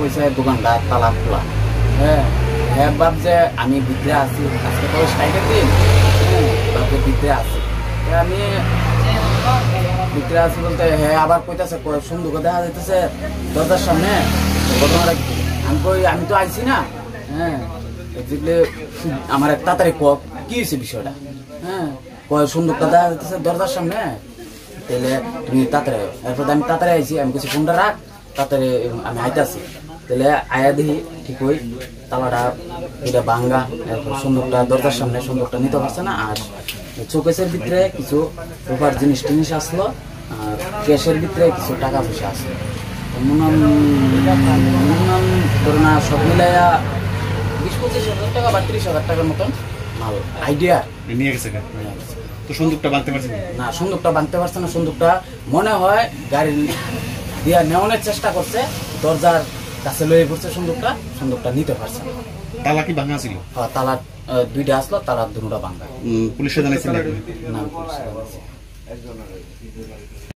কইছে দোকানটা তালা খোলা। হ্যাঁ হ্যাঁ বাপ যে আমি ভিতরে আছি, আজকে তো স্ট্রাইকের দিন, বাপের ভিতরে আছি। আমি ভিতরে আছি বলতে হ্যাঁ আবার কইতাছে সুন্দর দেখা যাইতেছে দরজার সামনে। ঘটনাটা আমি কই আমি তো আইছি না। হ্যাঁ দেখলে আমার তাড়াতাড়ি কি হয়েছে বিষয়টা। হ্যাঁ কয় সুন্দরটা দেখা যাইতেছে দরজার সামনে, তাহলে তুমি তাড়াতাড়ি। এরপর আমি তাড়াতাড়ি আইছি, আমি কিছু ফোনটা রাখ, তাড়াতাড়ি আমি আইতাছি। তাহলে আয়া দেখি ঠিক ওই তালাটা এটা ভাঙ্গা। এরপর সুন্দরটা দরজার সামনে, সুন্দরটা নিতে পারছে না। আর চোকেসের ভিতরে কিছু রূপার জিনিস আসলো, আর ক্যাশের ভিতরে কিছু টাকা পয়সা আসলো। ধরো না সব মিলাইয়া 20-25 হাজার টাকা বা 30,000 টাকার মতন মাল আইডিয়া নিয়ে গেছে। তো সুন্দরটা বাঁধতে পারছে না, সুন্দরটা বাঁধতে পারছে না। সুন্দরটা মনে হয় গাড়ি দিয়া নেওয়ানোর চেষ্টা করছে, দরজার কাছে লয়ে পড়ছে সুন্দরটা নিতে পারছে না। তালা কি ভাঙা ছিল? হ্যাঁ তালা দুইটা আসলো, তালা দুটা ভাঙা। পুলিশে জানাইছিল না, পুলিশে জানাইছে।